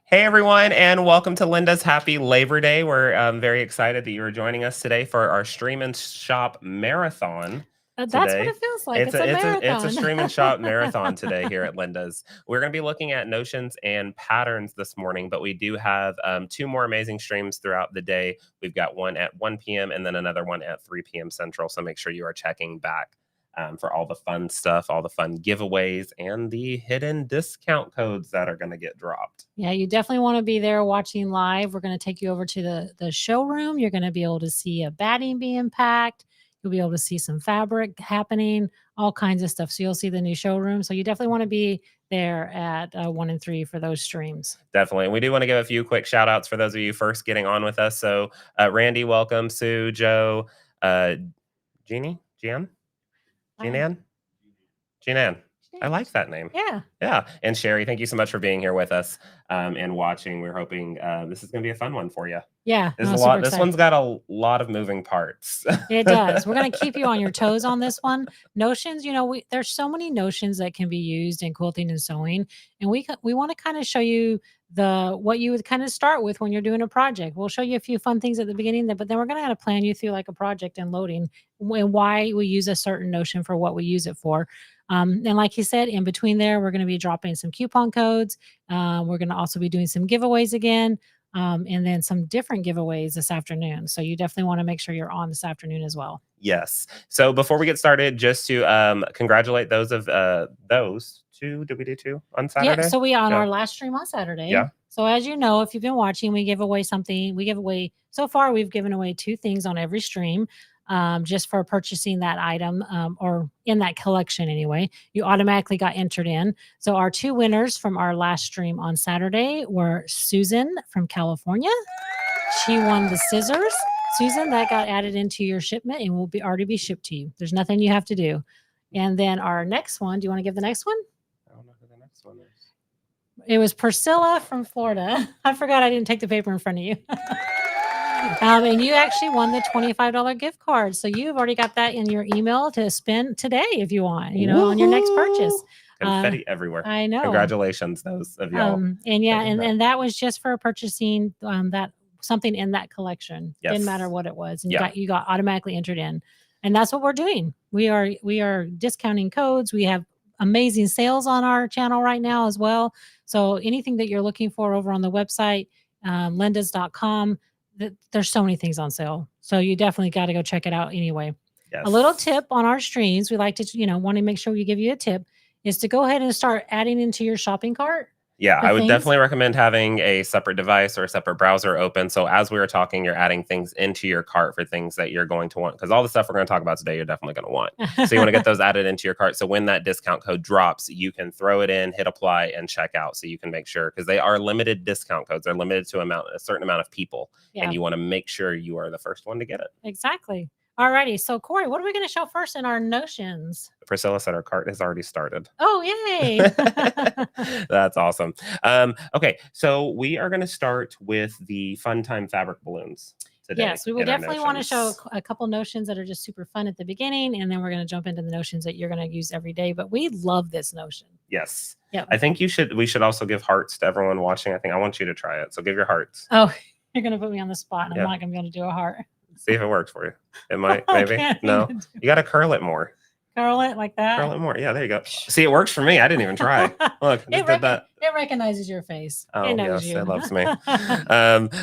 Hey everyone, and welcome to Linda's Happy Labor Day. We're very excited that you are joining us today for our Stream and Shop Marathon That's what it today. feels like. It's It's a a it's a it's a marathon. Stream and Shop Marathon today here at Linda's. We're going to be looking at notions and patterns this morning, but we do have two more amazing streams throughout the day. We've got one at 1 p.m. and then another one at 3 p.m. Central. So make sure you are checking back for all the fun stuff, all the fun giveaways, and the hidden discount codes that are going to get dropped. Yeah, you definitely want to be there watching live. We're going to take you over to the showroom. You're going to be able to see a batting being packed. You'll be able to see some fabric happening, all kinds of stuff. So you'll see the new showroom. So you definitely want to be there at 1 and 3 for those streams. Definitely. And we do want to give a few quick shout outs for those of you first getting on with us. So, Randy, welcome. Sue, Joe, uh, Jeannie, Jean, Jean Jean I like that name. Yeah. Yeah. And Sherry, thank you so much for being here with us and watching. We're hoping this is going to be a fun one for you. Yeah. There's a lot. This one's got a lot of moving parts. It does. We're going to keep you on your toes on this one. Notions, there's so many notions that can be used in quilting and sewing, and we want to kind of show you what you would kind of start with when you're doing a project. We'll show you a few fun things at the beginning, but then we're going to kind of plan you through like a project and loading and why we use a certain notion for what we use it for. And like you said, in between there, we're going to be dropping some coupon codes. We're going to also be doing some giveaways again. And then some different giveaways this afternoon. So you definitely want to make sure you're on this afternoon as well. Yes. So before we get started, just to congratulate those two. Did we do two on Saturday? Yeah. So we on our last stream on Saturday. Yeah. So as you know, if you've been watching, we give away something. So far, we've given away 2 things on every stream. Just for purchasing that item or in that collection anyway, you automatically got entered in. So our 2 winners from our last stream on Saturday were Susan from California. She won the scissors. Susan, that got added into your shipment and will already be shipped to you. There's nothing you have to do. And then our next one, do you want to give the next one? I don't know who the next one is. It was Priscilla from Florida. I forgot I didn't take the paper in front of you. And you actually won the $25 gift card. So you've already got that in your email to spend today if you want, on your next purchase. Confetti everywhere. I know. Congratulations, those of y'all. And that was just for purchasing that something in that collection. Yes. Didn't matter what it was. And you got automatically entered in. And that's what we're doing. We are discounting codes. We have amazing sales on our channel right now as well. So anything that you're looking for over on the website, lindas.com, there's so many things on sale. So you definitely got to go check it out anyway. Yes. A little tip on our streams, we like to, want to make sure we give you a tip, is to go ahead and start adding into your shopping cart. Yeah, I would definitely recommend having a separate device or a separate browser open. So as we were talking, you're adding things into your cart for things that you're going to want. Because all the stuff we're going to talk about today, you're definitely going to want. So you want to get those added into your cart. So when that discount code drops, you can throw it in, hit apply, and check out. So you can make sure, because they are limited discount codes. They're limited to a certain amount of people. Yeah. And you want to make sure you are the first one to get it. Exactly. All righty. So, Corey, what are we going to show first in our notions? Priscilla said our cart has already started. Oh, yay. That's awesome. Okay, so we are going to start with the Funtime fabric balloons today. Yes, we will definitely want to show a couple notions that are just super fun at the beginning, and then we're going to jump into the notions that you're going to use every day. But we love this notion. Yes. Yep. I think we should also give hearts to everyone watching. I want you to try it. So give your hearts. Oh, you're going to put me on the spot, and I'm not going to be able to do a heart. See if it works for you. It might, maybe. No, you got to curl it more. Curl it like that? Curl it more. Yeah, there you go. See, it works for me. I didn't even try. Look, it recognizes your face. Oh, it knows yes, you. It loves me.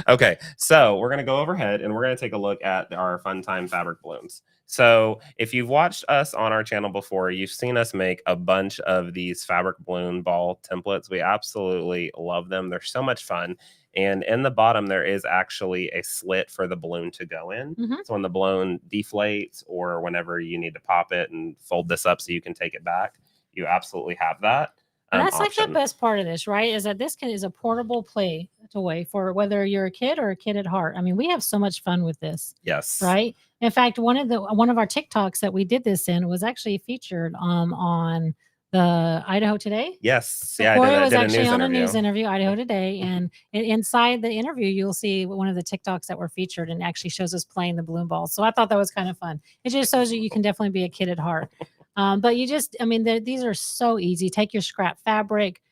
Okay, so we're going to go overhead and we're going to take a look at our Funtime fabric balloons. So if you've watched us on our channel before, you've seen us make a bunch of these fabric balloon ball templates. We absolutely love them. They're so much fun. And in the bottom, there is actually a slit for the balloon to go in. Mm-hmm. So when the balloon deflates or whenever you need to pop it and fold this up so you can take it back, you absolutely have that. That's option. Like the best part of this, right? Is that this is a portable play toy for whether you're a kid or a kid at heart. I mean, we have so much fun with this. Yes. Right. In fact, one of our TikToks that we did this in was actually featured on the Idaho Today. Yes. So yeah, Corey was actually on a news interview, Idaho Today, and inside the interview, you'll see one of the TikToks that were featured and actually shows us playing the balloon balls. So I thought that was kind of fun. It just shows you can definitely be a kid at heart. But these are so easy. Take your scrap fabric,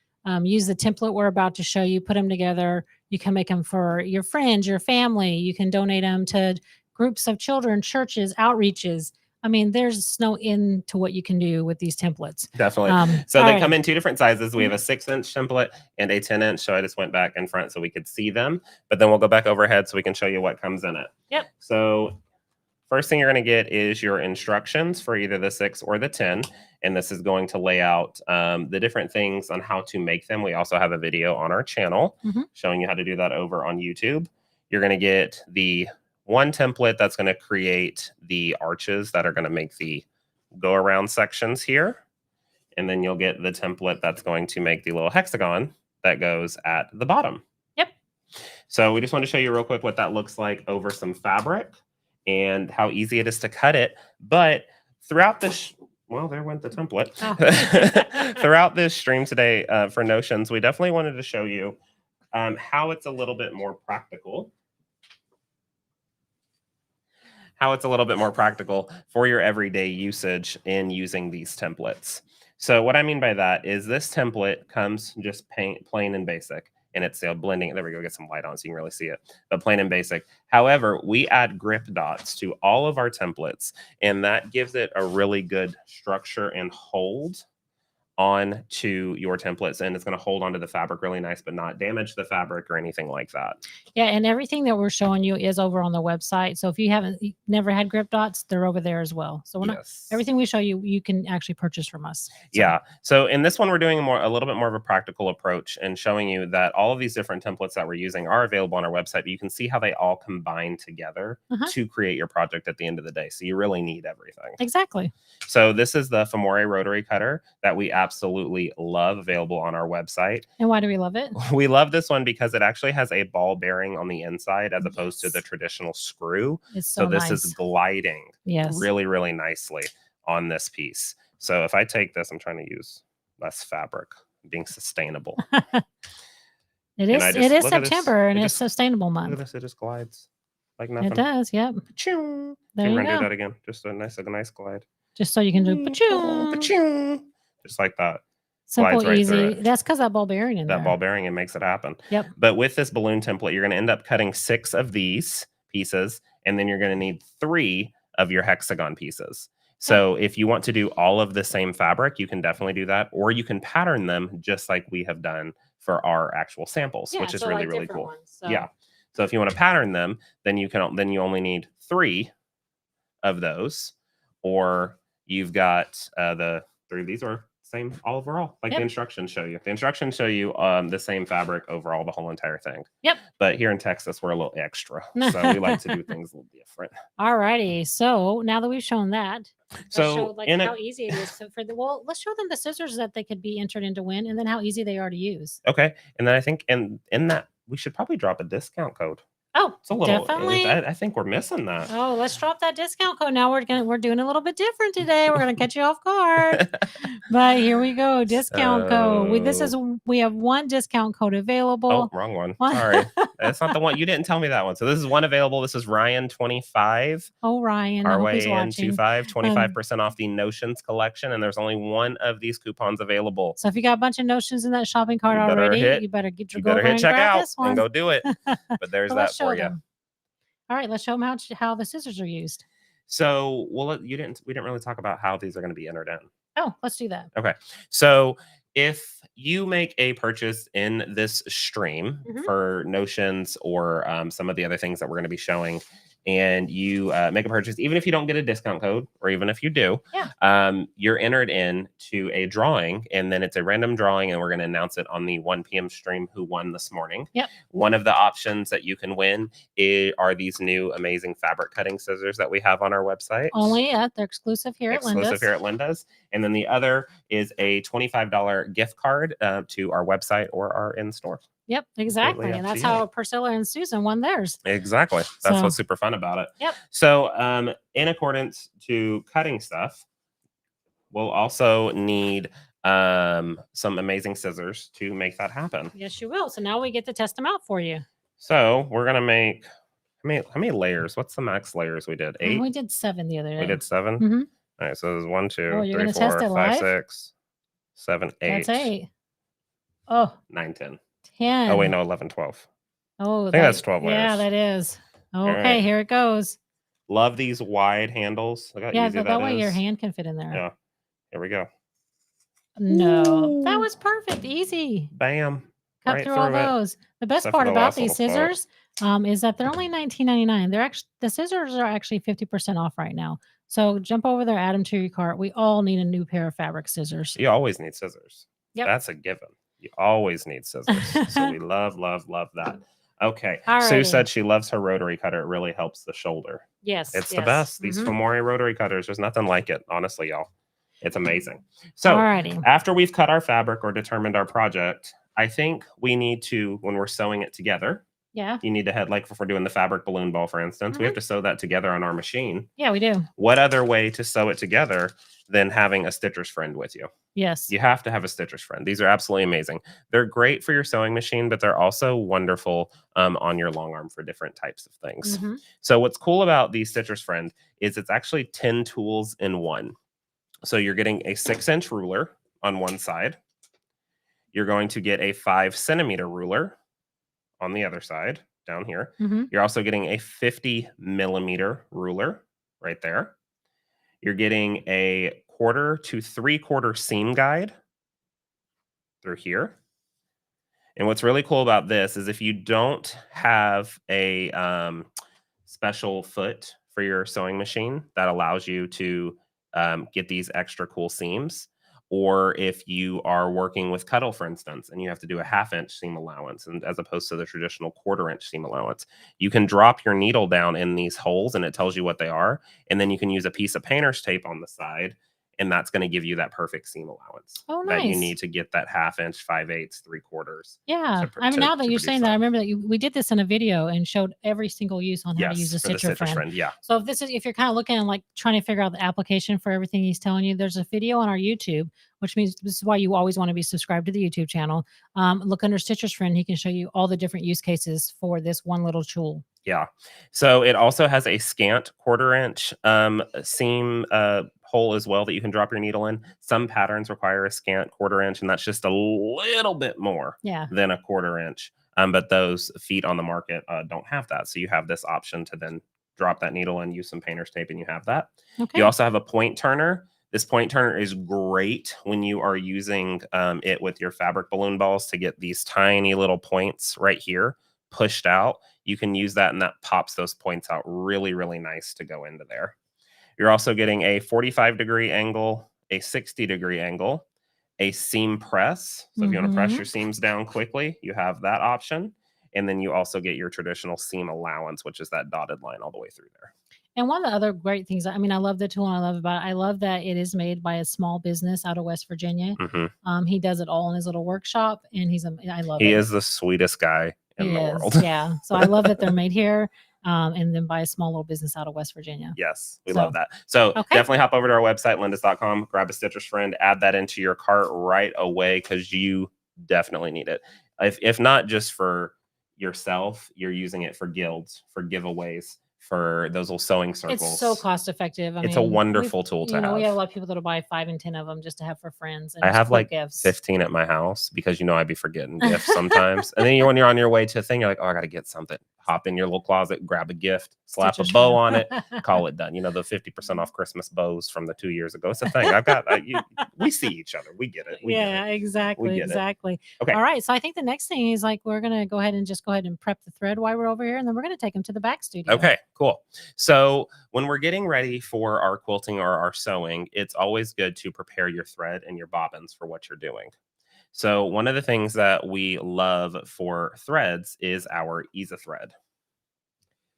use the template we're about to show you, put them together. You can make them for your friends, your family. You can donate them to groups of children, churches, outreaches. I mean, there's no end to what you can do with these templates. Definitely. So they all come right. in 2 different sizes. We have a 6-inch template and a 10-inch. So I just went back in front so we could see them, but then we'll go back overhead so we can show you what comes in it. Yep. So first thing you're going to get is your instructions for either the 6 or the 10. And this is going to lay out the different things on how to make them. We also have a video on our channel showing you how to do that over on YouTube. You're going to get the one template that's going to create the arches that are going to make the go around sections here. And then you'll get the template that's going to make the little hexagon that goes at the bottom. Yep. So we just want to show you real quick what that looks like over some fabric and how easy it is to cut it. But throughout this, well, there went the template. Oh. Throughout this stream today for Notions, we definitely wanted to show you how it's a little bit more practical. How it's a little bit more practical for your everyday usage in using these templates. So what I mean by that is this template comes just plain and basic, and it's blending. There we go, get some light on so you can really see it, but plain and basic. However, we add grip dots to all of our templates, and that gives it a really good structure and hold on to your templates, and it's going to hold onto the fabric really nice but not damage the fabric or anything like that. Yeah, and everything that we're showing you is over on the website. So if you never had grip dots, they're over there as well. So everything we show you, you can actually purchase from us. So. Yeah. So in this one, we're doing a little bit more of a practical approach and showing you that all of these different templates that we're using are available on our website, but you can see how they all combine together to create your project at the end of the day. So you really need everything. Exactly. So this is the Thermore rotary cutter that we absolutely love, available on our website. And why do we love it? We love this one because it actually has a ball bearing on the inside as opposed to the traditional screw. So this is gliding really, really nicely on this piece. So if I take this, I'm trying to use less fabric, being sustainable. It is September and it's sustainable month. Look at this, it just glides like nothing. It does, yep. Pachoo. There you go. Do that again. Just a nice glide. Just so you can do pachoo. Just like that. Simple, easy. That's because that ball bearing in there. That ball bearing, it makes it happen. Yep. But with this balloon template, you're going to end up cutting 6 of these pieces, and then you're going to need 3 of your hexagon pieces. So if you want to do all of the same fabric, you can definitely do that, or you can pattern them just like we have done for our actual samples, which is really, really cool. Yeah. So if you want to pattern them, then you only need 3 of those, or you've got the 3 of these are same all overall, like the instructions show you. The instructions show you the same fabric overall, the whole entire thing. Yep. But here in Texas, we're a little extra, so we like to do things a little different. All righty. So now that we've shown that, so how easy it is let's show them the scissors that they could be entered in to win, and then how easy they are to use. Okay, and then I think in that we should probably drop a discount code. Oh, it's a little, definitely. I think we're missing that. Oh, let's drop that discount code. Now we're doing a little bit different today. We're gonna catch you off guard. But here we go. Discount code. We have one discount code available. Oh, wrong one. Sorry. That's not the one. You didn't tell me that one. So this is one available. This is Ryan25. Oh, Ryan. RYN25, 25% off the Notions collection. And there's only one of these coupons available. So if you got a bunch of Notions in that shopping cart already, you better hit checkout and go do it. But there's that for you. All right, let's show them how the scissors are used. So, we didn't really talk about how these are going to be entered in. Oh, let's do that. Okay. So, if you make a purchase in this stream for Notions or some of the other things that we're going to be showing, and you make a purchase, even if you don't get a discount code, or even if you do, you're entered in to a drawing, and then it's a random drawing, and we're going to announce it on the 1 p.m. stream who won this morning. Yep. One of the options that you can win are these new amazing fabric cutting scissors that we have on our website. They're exclusive here at Linda's. And then the other is a $25 gift card to our website or our in-store. Yep, exactly. And that's how Priscilla and Susan won theirs. Exactly. That's what's super fun about it. Yep. So in accordance to cutting stuff, we'll also need some amazing scissors to make that happen. Yes, you will. So now we get to test them out for you. So we're going to make, how many layers? What's the max layers we did? 8? We did 7 the other day. We did 7? Mm-hmm. All right, so there's 1, 2, Oh, 3, 4, 5, 6, 7, 8. That's 8. Oh, 9, 10. Oh, wait, 10. no, 11, 12. Oh, I think that that's 12 yeah, layers. that is. All Okay, right. here it goes. Love these wide handles. Look how Yeah, easy that that way your is. hand can fit in there. Yeah. Here we go. No, that Ooh, was perfect, easy. bam. Cut Right through all through it. those. The best Except for part the about last these little foot. scissors, is that they're only $19.99. They're actually the scissors are actually 50% off right now. So jump over there, add them to your cart. We all need a new pair of fabric scissors. You always need scissors. Yep. That's a given. You always need scissors. So we love, love, love that. Okay. Sue Alrighty. said she loves her rotary cutter. It really helps the shoulder. Yes, It's the yes. best. These Mhm. Thermore rotary cutters, there's nothing like it, honestly, y'all. It's amazing. So Alrighty. after we've cut our fabric or determined our project, I think we need to, when we're sewing it together, Yeah. you need to head, like if we're doing the fabric balloon ball, for instance, we have to sew that together on our machine. Yeah, we do. What other way to sew it together than having a stitcher's friend with you? Yes. You have to have a stitcher's friend. These are absolutely amazing. They're great for your sewing machine, but they're also wonderful on your long arm for different types of things. Mhm. So what's cool about the stitcher's friend is it's actually 10 tools in one. So you're getting a 6-inch ruler on one side. You're going to get a 5 centimeter ruler on the other side down here. Mhm. You're also getting a 50 millimeter ruler right there. You're getting a 1/4 to 3/4 seam guide through here. And what's really cool about this is if you don't have a special foot for your sewing machine that allows you to get these extra cool seams, or if you are working with Cuttle, for instance, and you have to do a 1/2 inch seam allowance, and as opposed to the traditional 1/4 inch seam allowance, you can drop your needle down in these holes and it tells you what they are. And then you can use a piece of painter's tape on the side, and that's going to give you that perfect seam allowance Oh, that you nice. need to get that 1/2 inch, 5/8, 3/4 Yeah. to, I mean, now that to you're produce saying that, I that. remember that we did this in a video and showed every single use on how to use Yes, a for the stitcher stitcher's friend. friend. Yeah. So if you're kind of looking and like trying to figure out the application for everything he's telling you, there's a video on our YouTube, which means this is why you always want to be subscribed to the YouTube channel. Look under Stitcher's Friend. He can show you all the different use cases for this one little tool. Yeah. So it also has a scant 1/4 inch seam hole as well that you can drop your needle in. Some patterns require a scant 1/4 inch, and that's just a little bit more Yeah. than a 1/4 inch. But those feet on the market don't have that. So you have this option to then drop that needle and use some painter's tape, and you have that. Okay. You also have a point turner. This point turner is great when you are using it with your fabric balloon balls to get these tiny little points right here pushed out. You can use that and that pops those points out really, really nice to go into there. You're also getting a 45-degree angle, a 60-degree angle, a seam press. So if you want to press your seams down quickly, you have that option. And then you also get your traditional seam allowance, which is that dotted line all the way through there. And one of the other great things, I mean, I love the tool and I love about it. I love that it is made by a small business out of West Virginia. He does it all in his little workshop, and I love He it. is the sweetest guy in He the is, world. yeah. So I love that they're made here, and then by a small little business out of West Virginia. Yes, we So, love that. So okay. definitely hop over to our website, lindus.com, grab a stitcher's friend, add that into your cart right away because you definitely need it. If not just for yourself, you're using it for guilds, for giveaways, for those little sewing circles. It's so cost effective. It's a wonderful tool to have. We have a lot of people that'll buy 5 and 10 of them just to have for friends. And I just have quick like gifts. 15 at my house because I'd be forgetting gifts sometimes. And then when you're on your way to a thing, you're like, oh, I got to get something. Hop in your little closet, grab a gift, slap Stitcher's a bow friend. on it, call it done. You know, the 50% off Christmas bows from the 2 years ago. It's a thing. We see each other. We get it. We get it. Exactly. get it. Exactly. Okay. All right. So I think the next thing is like we're gonna go ahead and prep the thread while we're over here, and then we're gonna take them to the back studio. Okay, cool. So when we're getting ready for our quilting or our sewing, it's always good to prepare your thread and your bobbins for what you're doing. So one of the things that we love for threads is our Ease Thread.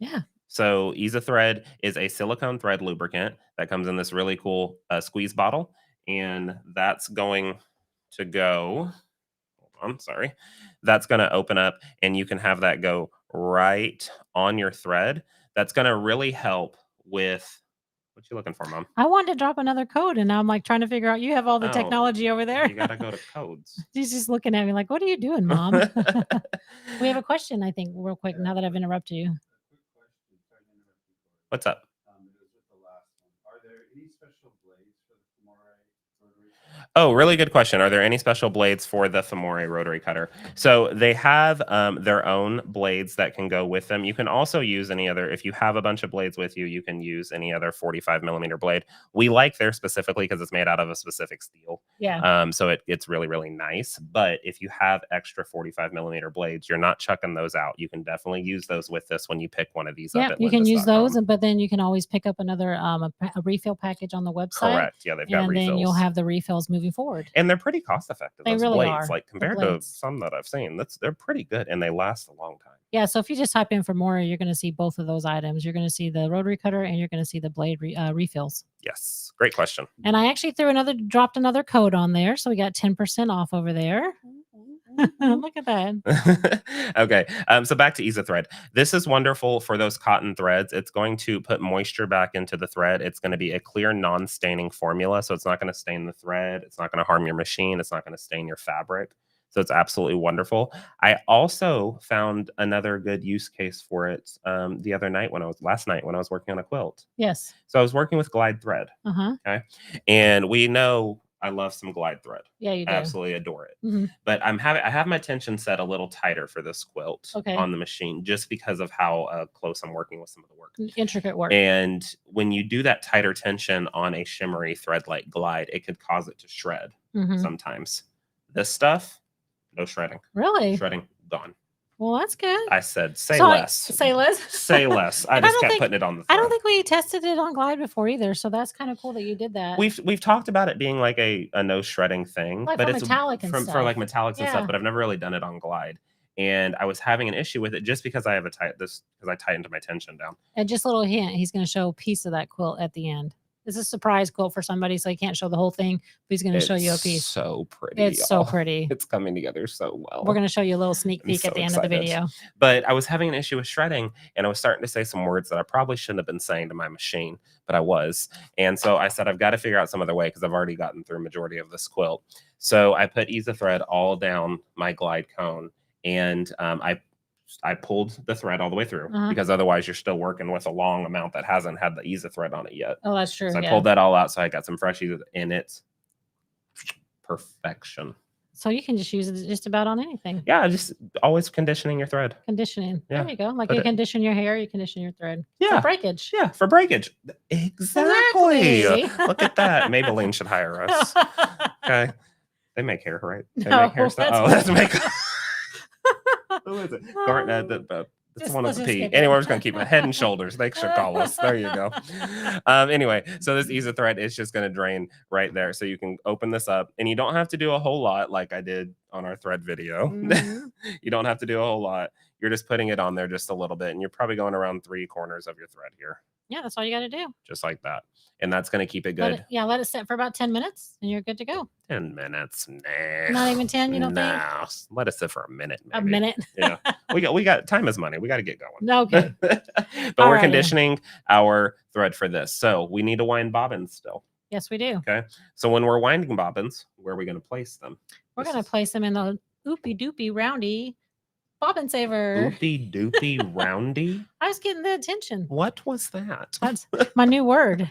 Yeah. So Ease Thread is a silicone thread lubricant that comes in this really cool squeeze bottle, and that's going to go. I'm sorry. That's going to open up, and you can have that go right on your thread. That's going to really help with what you looking for, Mom? I wanted to drop another code, and now I'm like trying to figure out. You have all the Oh, technology over there. You got to go to codes. She's just looking at me like, "What are you doing, Mom?" We have a question, I think, real quick. Now that I've interrupted you. What's up? Oh, really good question. Are there any special blades for the Thermore rotary cutter? So they have their own blades that can go with them. You can also use any other, if you have a bunch of blades with you, you can use any other 45 millimeter blade. We like theirs specifically because it's made out of a specific steel. Yeah. So it's really, really nice. But if you have extra 45 millimeter blades, you're not chucking those out. You can definitely use those with this when you pick one of these up Yeah, at you can use those, lindus.com. but then you can always pick up another a refill package on the website, Correct. Yeah, they've got and then you'll refills. have the refills moving forward. And they're pretty cost effective, They those really blades, are. like, The compared to blades. some that I've seen, they're pretty good, and they last a long time. Yeah, so if you just type in for more, you're gonna see both of those items. You're gonna see the rotary cutter and you're gonna see the blade refills. Yes, great question. And I actually dropped another code on there, so we got 10% off over there. Look at that. Okay, so back to thread. This is wonderful for those cotton threads. It's going to put moisture back into the thread. It's gonna be a clear, non-staining formula, so it's not gonna stain the thread, it's not gonna harm your machine, it's not gonna stain your fabric. So it's absolutely wonderful. I also found another good use case for it last night when I was working on a quilt. Yes. So I was working with glide thread. Uh-huh. Okay. And we know I love some glide thread. Yeah, you do. Absolutely adore it. Mhm. But I have my tension set a little tighter for this quilt Okay. on the machine just because of how close I'm working with some of the work. Intricate work. And when you do that tighter tension on a shimmery thread like glide, it could cause it to shred Mhm. sometimes. This stuff, no shredding. Really? Shredding, gone. Well, that's good. I said, say So less. say less. Say less. I And I just don't kept think- putting it on the I thread. don't think we tested it on Glide before either, so that's kind of cool that you did that. We've talked about it being like a no shredding thing, Like but for it's metallic and for stuff. like metallics and Yeah. stuff. But I've never really done it on glide, and I was having an issue with it just because I have because I tightened my tension down. And just a little hint, he's going to show a piece of that quilt at the end. This is a surprise quilt for somebody, so he can't show the whole thing, but he's going to show you a piece. So pretty. It's so y'all. pretty. It's coming together so well. We're going to show you a little sneak I'm peek at so the end of the excited. video. But I was having an issue with shredding, and I was starting to say some words that I probably shouldn't have been saying to my machine, but I was. And so I said, I've got to figure out some other way because I've already gotten through a majority of this quilt. So I put thread all down my glide cone, and I pulled the thread all the way through because otherwise you're still working with a long amount that hasn't had the thread on it yet. Oh, that's true. So I pulled that all out, so I got some fresh in it. Perfection. So you can just use it just about on anything. Yeah, just always conditioning your thread. Conditioning. Yeah. There you go. Like you condition your hair, you condition your thread. Yeah. For breakage. Yeah, for breakage. Exactly. Look at that. Maybelline should hire us. Okay. They make hair, right? They No, make hair stuff. that's Oh, that's makeup. Who is it? That's the one with let's the just P. skip it. Anyway, we're just gonna keep it Head and Shoulders. They should call us. There you go. Anyway, so this thread is just gonna drain right there. So you can open this up, and you don't have to do a whole lot like I did on our thread video. Mhm. You don't have to do a whole lot. You're just putting it on there just a little bit, and you're probably going around 3 corners of your thread here. Yeah, that's all you got to do. Just like that. And that's gonna keep it good. Let it sit for about 10 minutes and you're good to go. 10 minutes. Nah. Not even 10, you don't think? No. Let it sit for a minute. Maybe. A minute. Yeah. We got time is money. We got to get going. Okay. But All we're right. conditioning our thread for this. So we need to wind bobbins still. Yes, we do. Okay. So when we're winding bobbins, where are we going to place them? We're going to place them in the oopy doopy roundy bobbin saver. Oopy doopy roundy. I was getting the attention. What was that? That's my new word.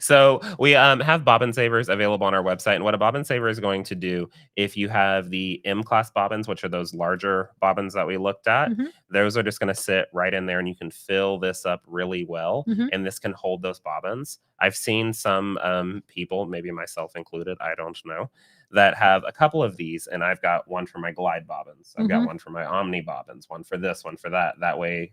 So we have bobbin savers available on our website. And what a bobbin saver is going to do, if you have the M class bobbins, which are those larger bobbins that we looked at, those are just going to sit right in there, and you can fill this up really well. And this can hold those bobbins. I've seen some people, maybe myself included, I don't know, that have a couple of these, and I've got one for my glide bobbins. I've got one for my omni bobbins, one for this, one for that. That way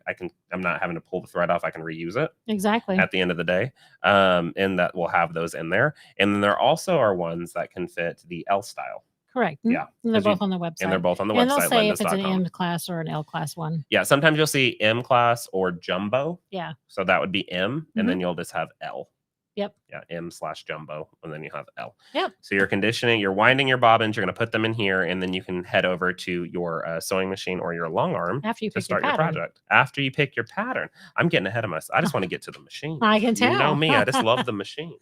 I'm not having to pull the thread off. I can reuse it Exactly. at the end of the day. And that will have those in there. And then there also are ones that can fit the L style. Correct. Yeah. And they're both on the website. And they're both on the and website. they'll say if it's an lindus.com. M class or an L class one. Yeah. Sometimes you'll see M class or jumbo. Yeah. So that would be M, and then you'll just have L. Yep. Yeah, M/jumbo, and then you have L. Yep. So you're conditioning, you're winding your bobbins, you're going to put them in here, and then you can head over to your sewing machine or your long arm after you to pick start your your project. After you pick your pattern. I'm getting ahead of myself. I just want to get to the machine. I can tell. You know me. I just love the machine.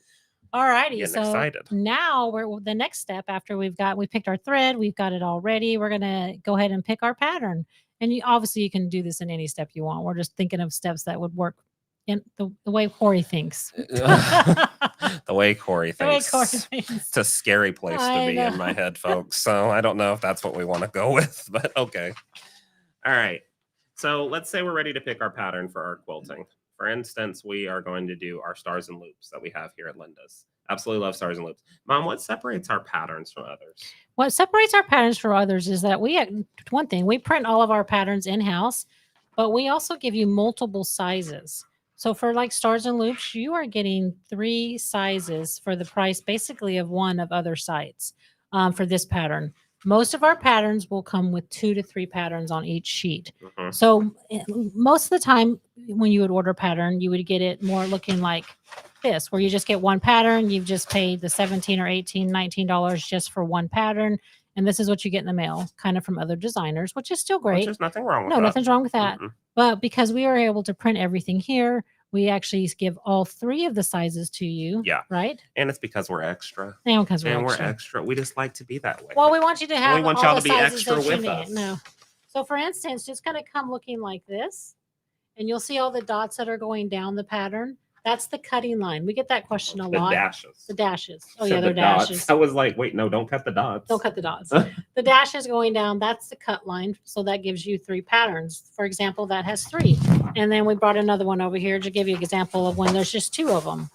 All righty. Getting So excited. now we're the next step after we picked our thread, we've got it all ready. We're gonna go ahead and pick our pattern. And obviously you can do this in any step you want. We're just thinking of steps that would work And the way Corey thinks. The way Corey The way thinks. Corey thinks. It's a scary place to I be in know. my head, folks. So I don't know if that's what we want to go with, but okay. All right. So let's say we're ready to pick our pattern for our quilting. For instance, we are going to do our stars and loops that we have here at Linda's. Absolutely love stars and loops. Mom, what separates our patterns from others? What separates our patterns from others is that one thing, we print all of our patterns in-house, but we also give you multiple sizes. So for like stars and loops, you are getting 3 sizes for the price basically of one of other sites for this pattern. Most of our patterns will come with 2 to 3 patterns on each sheet. Mhm. So most of the time when you would order pattern, you would get it more looking like this, where you just get one pattern. You've just paid the 17 or 18, $19 just for one pattern. And this is what you get in the mail, kind of from other designers, which is still Which great. there's nothing wrong with No, that. nothing's wrong with that. Mm-mm. But because we are able to print everything here, we actually give all 3 of the sizes to you. Yeah. Right? And it's because we're extra. And because we're And we're extra. extra. We just like to be that way. Well, we want you to have we want all y'all the to be sizes extra that you with need. us. No. So for instance, it's going to come looking like this. And you'll see all the dots that are going down the pattern. That's the cutting line. We get that question a The lot. dashes. The dashes. Oh, Said yeah, they're the dots. dashes. I was like, wait, no, don't cut the dots. Don't cut the dots. The dashes going down, that's the cut line. So that gives you 3 patterns. For example, that has 3. And then we brought another one over here to give you an example of when there's just 2 of them.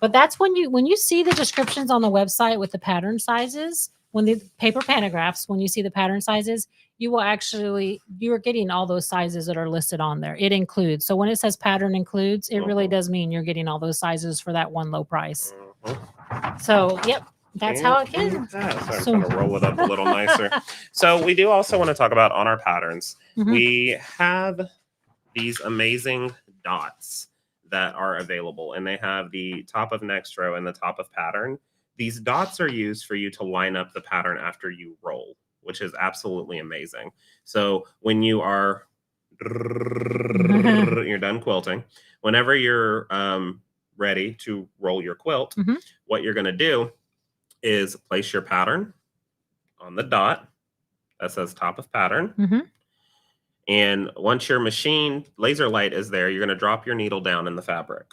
But that's when you see the descriptions on the website with the pattern sizes, when the paper pantographs, when you see the pattern sizes, you are getting all those sizes that are listed on there. It includes. So when it says pattern includes, it really does mean you're getting all those sizes for that one low price. So, yep, that's how it is. So I'm trying to roll it up a little nicer. So we do also want to talk about on our patterns. Mhm. We have these amazing dots that are available, and they have the top of next row and the top of pattern. These dots are used for you to line up the pattern after you roll, which is absolutely amazing. So when you are you're done quilting, whenever you're ready to roll your quilt, Mhm. what you're going to do is place your pattern on the dot that says top of pattern. Mhm. And once your machine laser light is there, you're going to drop your needle down in the fabric.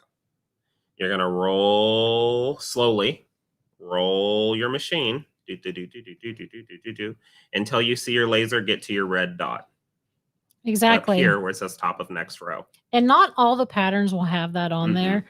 You're going to roll slowly, roll your machine until you see your laser get to your red dot. Exactly. Up here where it says top of next row. And not all the patterns will have that on Mhm. there.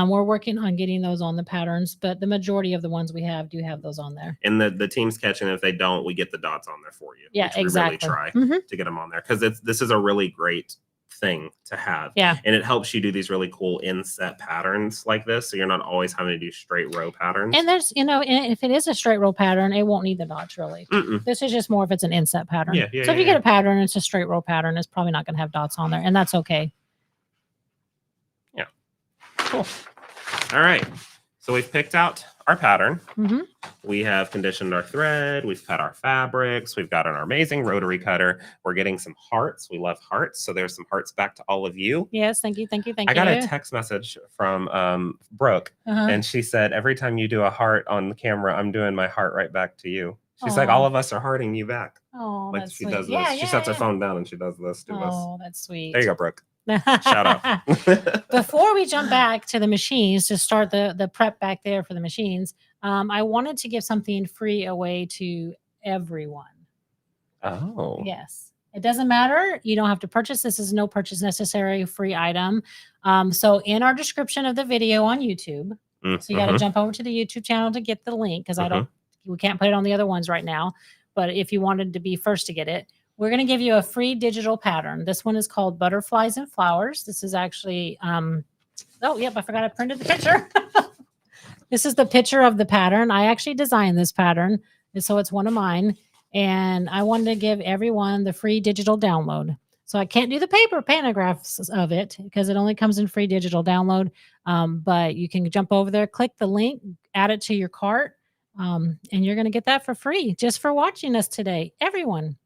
We're working on getting those on the patterns, but the majority of the ones we have do have those on there. And the team's catching. If they don't, we get the dots on there for you. Yeah, which we exactly. really try Mhm. to get them on there because this is a really great thing to have. Yeah. And it helps you do these really cool inset patterns like this, so you're not always having to do straight row patterns. And there's, if it is a straight row pattern, it won't need the dots really. Mm-mm. This is just more if it's an inset pattern. Yeah, So if you get a pattern, it's a straight row pattern, it's probably not going to have dots on there, and that's okay. Yeah. Cool. All right. So we've picked out our pattern. Mhm. We have conditioned our thread. We've cut our fabrics. We've got an amazing rotary cutter. We're getting some hearts. We love hearts. So there's some hearts back to all of you. Yes, thank you, thank you, thank I you. got a text message from Brooke, Uh-huh. and she said, every time you do a heart on the camera, I'm doing my heart right back to you. She's like, Aw. all of us are hearting you back. Oh, Like that's she sweet. does this. Yeah, She yeah, sets her yeah. phone down and she does this to us. Oh, that's sweet. There you go, Brooke. Shout out. Before we jump back to the machines to start the prep back there for the machines, I wanted to give something free away to everyone. Oh. Yes. It doesn't matter. You don't have to purchase. This is no purchase necessary, free item. So in our description of the video on YouTube, so you got to jump over to the YouTube channel to get the link because we can't put it on the other ones right now. But if you wanted to be first to get it, we're going to give you a free digital pattern. This one is called Butterflies and Flowers. This is actually, oh, yep, I forgot I printed the picture. This is the picture of the pattern. I actually designed this pattern, and so it's one of mine. And I wanted to give everyone the free digital download. So I can't do the paper pantographs of it because it only comes in free digital download. But you can jump over there, click the link, add it to your cart, and you're going to get that for free just for watching us today. Everyone.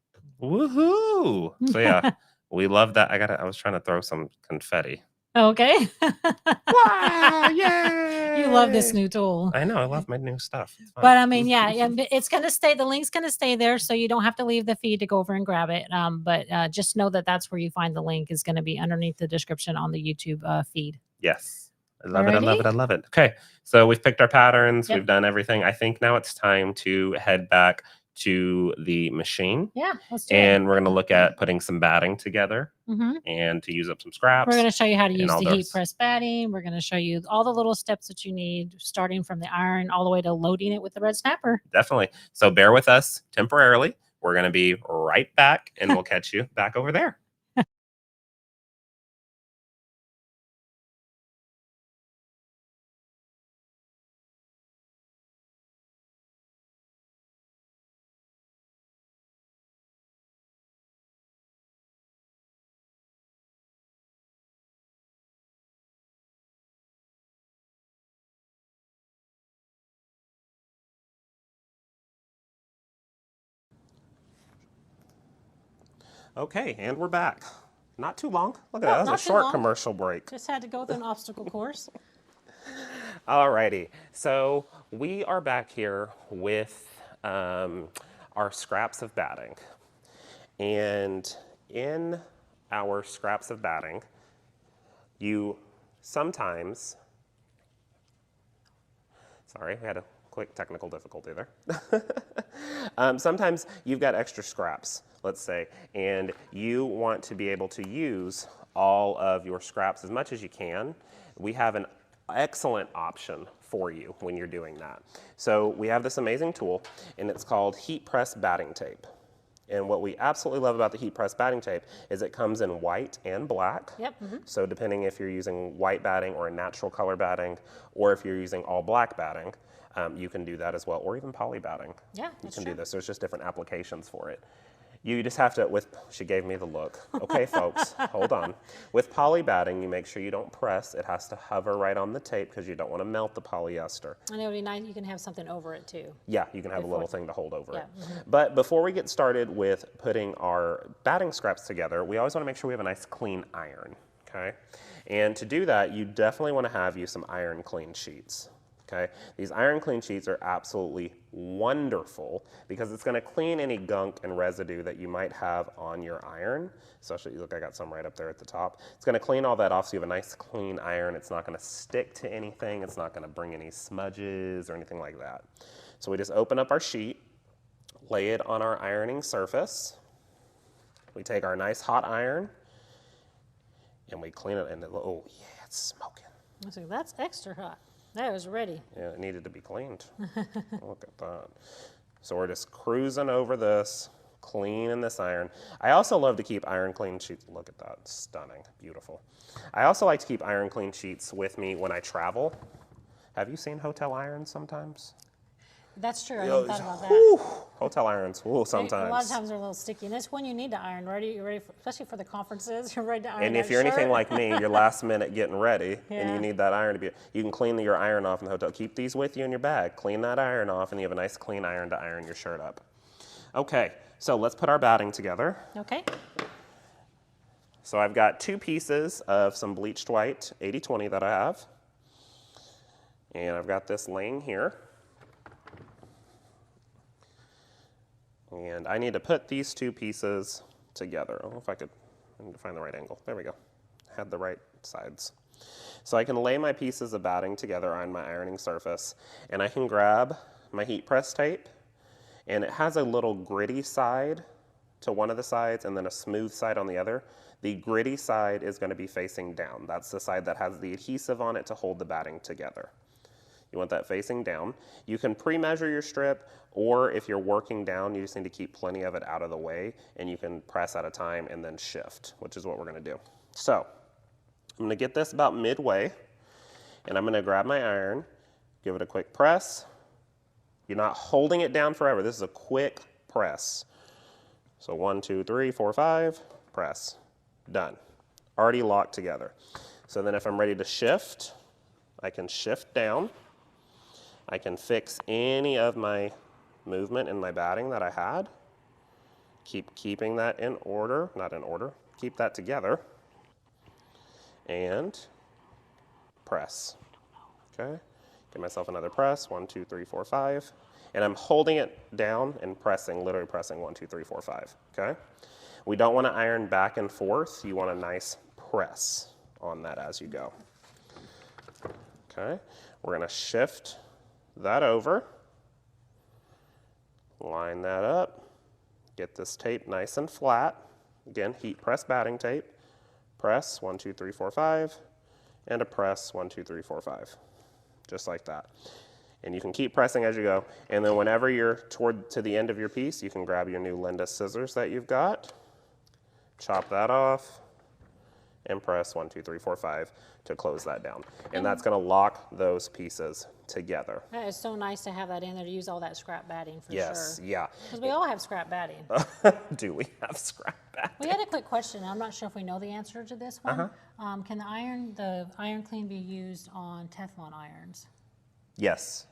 Woohoo! So yeah, we love that. I was trying to throw some confetti. Okay. Wow! Yay! You love this new tool. I know. I love my new stuff. But I mean, yeah, it's going to stay. The link's going to stay there, so you don't have to leave the feed to go over and grab it. But just know that that's where you find the link is going to be underneath the description on the YouTube feed. Yes. I love it. I love Ready? it. I love it. Okay. So we've picked our patterns. Yep. We've done everything. I think now it's time to head back to the machine. Yeah, let's do it. And we're going to look at putting some batting together and to use up some scraps. We're going to show you how to and use all the those. heat press batting. We're going to show you all the little steps that you need, starting from the iron all the way to loading it with the red snapper. Definitely. So bear with us temporarily. We're going to be right back, and we'll catch you back over there. Okay, and we're back. Not too long. Look at that. That was a short commercial break. Just had to go with an obstacle course. Alrighty, so we are back here with our scraps of batting. And in our scraps of batting, you sometimes, sorry, I had a quick technical difficulty there. Sometimes you've got extra scraps, let's say, and you want to be able to use all of your scraps as much as you can. We have an excellent option for you when you're doing that. So we have this amazing tool, and it's called heat press batting tape. And what we absolutely love about the heat press batting tape is it comes in white and black. Yep. So depending if you're using white batting or a natural color batting, or if you're using all black batting, you can do that as well, or even poly batting. Yeah, you can do this. There's just different applications for it. You just have to, she gave me the look. Okay, folks, hold on. With poly batting, you make sure you don't press. It has to hover right on the tape because you don't want to melt the polyester. And it would be nice, you can have something over it too. Yeah, you can have a little thing to hold over it. But before we get started with putting our batting scraps together, we always want to make sure we have a nice clean iron, okay? And to do that, you definitely want to have some iron clean sheets. Okay, these iron clean sheets are absolutely wonderful because it's going to clean any gunk and residue that you might have on your iron. Especially, look, I got some right up there at the top. It's going to clean all that off so you have a nice clean iron. It's not going to stick to anything. It's not going to bring any smudges or anything like that. So we just open up our sheet, lay it on our ironing surface. We take our nice hot iron and we clean it. And oh yeah, it's smoking. So that's extra hot. That was ready. Yeah, it needed to be cleaned. Look at that. So we're just cruising over this, cleaning this iron. I also love to keep iron clean sheets. Look at that, stunning, beautiful. I also like to keep iron clean sheets with me when I travel. Have you seen hotel irons sometimes? That's true. I hadn't thought about that. Whew, hotel irons, sometimes. A lot of times they're a little sticky, and that's when you need to iron. You're ready for, especially for the conferences. You're ready to iron. And if you're anything like me, you're last minute getting ready, and you need that iron to be. You can clean your iron off in the hotel. Keep these with you in your bag. Clean that iron off, and you have a nice clean iron to iron your shirt up. Okay, so let's put our batting together. Okay. So I've got 2 pieces of some bleached white 80/20 that I have, and I've got this laying here. And I need to put these 2 pieces together. I don't know if I need to find the right angle. There we go. Had the right sides. So I can lay my pieces of batting together on my ironing surface, and I can grab my heat press tape, and it has a little gritty side to one of the sides and then a smooth side on the other. The gritty side is going to be facing down. That's the side that has the adhesive on it to hold the batting together. You want that facing down. You can pre-measure your strip, or if you're working down, you just need to keep plenty of it out of the way, and you can press at a time and then shift, which is what we're going to do. So I'm going to get this about midway, and I'm going to grab my iron, give it a quick press. You're not holding it down forever. This is a quick press. So 1, 2, 3, 4, 5, press. Done. Already locked together. So then if I'm ready to shift, I can shift down. I can fix any of my movement in my batting that I had. Keeping that in order, not in order, keep that together. And press, okay? Give myself another press, 1, 2, 3, 4, 5. And I'm holding it down and pressing, literally pressing 1, 2, 3, 4, 5, okay? We don't want to iron back and forth. You want a nice press on that as you go. Okay, we're going to shift that over, line that up, get this tape nice and flat. Again, heat press batting tape. Press 1, 2, 3, 4, 5, and a press 1, 2, 3, 4, 5, just like that. And you can keep pressing as you go. And then whenever you're to the end of your piece, you can grab your new Linda scissors that you've got, chop that off, and press 1, 2, 3, 4, 5 to close that down. And that's going to lock those pieces together. That is so nice to have that in there to use all that scrap batting for Yes, sure. yeah. Because we all have scrap batting. Do we have scrap batting? We had a quick question. I'm not sure if we know the answer to this one. Can the iron clean be used on Teflon irons? Yes.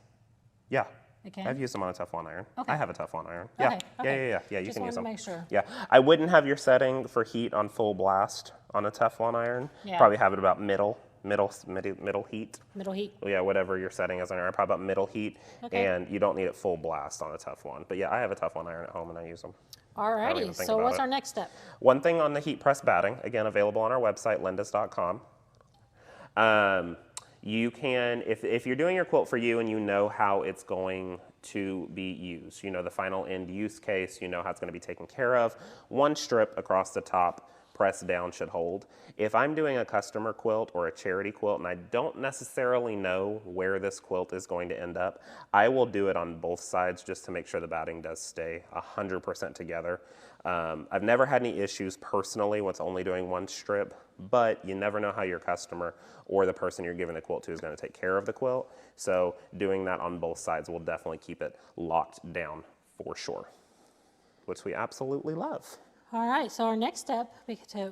Yeah. It can? I've used them on a Teflon iron. Okay. I have a Teflon iron. Okay, Yeah. okay. Yeah, you Just can use wanted to them. make sure. Yeah. I wouldn't have your setting for heat on full blast on a Teflon iron. Yeah. Probably have it about middle heat. Middle heat. Yeah, whatever your setting is on iron, probably about middle heat. Okay. And you don't need it full blast on a Teflon. But yeah, I have a Teflon iron at home and I use them. Alrighty, so what's our next step? One thing on the heat press batting, again, available on our website, lindas.com. You can, if you're doing your quilt for you and you know how it's going to be used, you know the final end use case, you know how it's going to be taken care of, one strip across the top, press down should hold. If I'm doing a customer quilt or a charity quilt and I don't necessarily know where this quilt is going to end up, I will do it on both sides just to make sure the batting does stay 100% together. I've never had any issues personally with only doing one strip, but you never know how your customer or the person you're giving the quilt to is going to take care of the quilt. So doing that on both sides will definitely keep it locked down for sure, which we absolutely love. All right, so our next step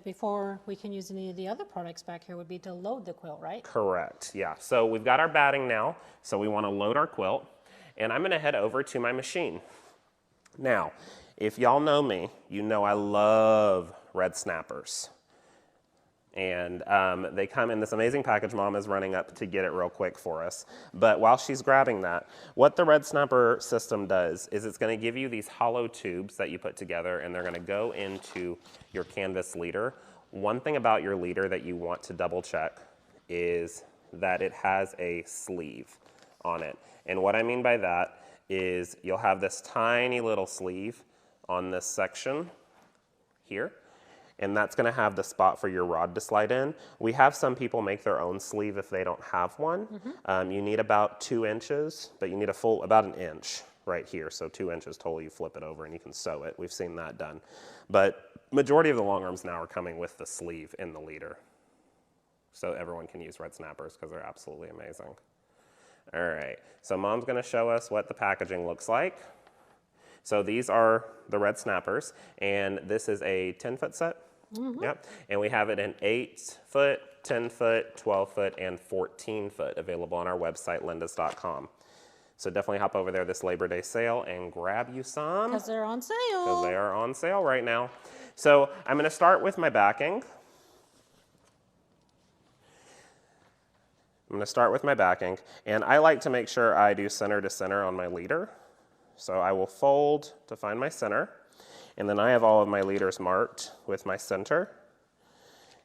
before we can use any of the other products back here would be to load the quilt, right? Correct, yeah. So we've got our batting now, so we want to load our quilt, and I'm going to head over to my machine. Now, if y'all know me, you know I love red snappers. And they come in this amazing package. Mom is running up to get it real quick for us. But while she's grabbing that, what the red snapper system does is it's going to give you these hollow tubes that you put together, and they're going to go into your canvas leader. One thing about your leader that you want to double check is that it has a sleeve on it. And what I mean by that is you'll have this tiny little sleeve on this section here. And that's going to have the spot for your rod to slide in. We have some people make their own sleeve if they don't have one. You need about 2 inches, but you need about an inch right here. So 2 inches total, you flip it over and you can sew it. We've seen that done. But majority of the long arms now are coming with the sleeve in the leader. So everyone can use red snappers because they're absolutely amazing. All right, so Mom's going to show us what the packaging looks like. So these are the red snappers, and this is a 10-foot set. Yep. And we have it in 8-foot, 10-foot, 12-foot, and 14-foot available on our website, lindas.com. So definitely hop over there this Labor Day sale and grab you some. Because they're on sale. Because they are on sale right now. So I'm going to start with my backing. And I like to make sure I do center to center on my leader. So I will fold to find my center, and then I have all of my leaders marked with my center.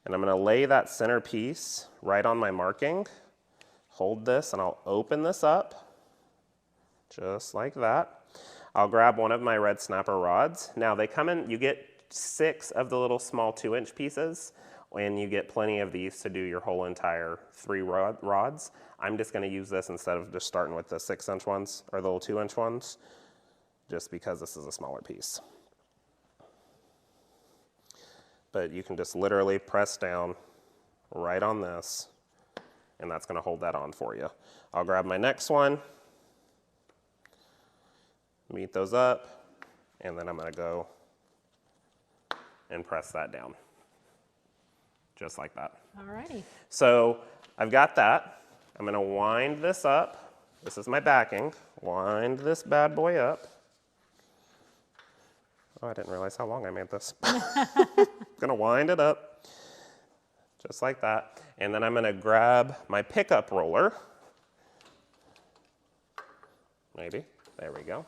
And I'm going to lay that center piece right on my marking, hold this, and I'll open this up, just like that. I'll grab one of my red snapper rods. Now they come in, you get 6 of the little small 2-inch pieces, and you get plenty of these to do your whole entire 3 rods. I'm just going to use this instead of just starting with the 6-inch ones or the little 2-inch ones, just because this is a smaller piece. But you can just literally press down right on this, and that's going to hold that on for you. I'll grab my next one, meet those up, and then I'm going to go and press that down, just like that. Alrighty. So I've got that. I'm going to wind this up. This is my backing. Wind this bad boy up. Oh, I didn't realize how long I made this. Gonna wind it up, just like that. And then I'm gonna grab my pickup roller. Maybe, there we go.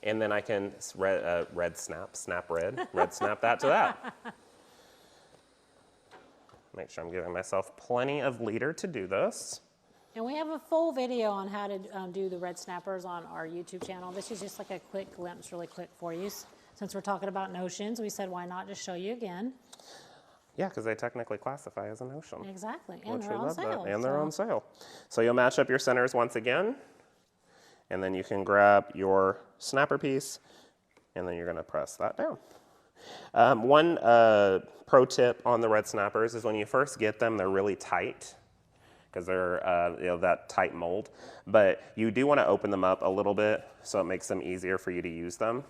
And then I can red snap that to that. Make sure I'm giving myself plenty of leader to do this. And we have a full video on how to do the red snappers on our YouTube channel. This is just like a quick glimpse, really quick for you. Since we're talking about notions, we said, why not just show you again? Yeah, because they technically classify as a notion. Exactly, and Which they're we on love sale. that. And they're on sale. So you'll match up your centers once again, and then you can grab your snapper piece, and then you're going to press that down. One pro tip on the red snappers is when you first get them, they're really tight because they're that tight mold. But you do want to open them up a little bit so it makes them easier for you to use them,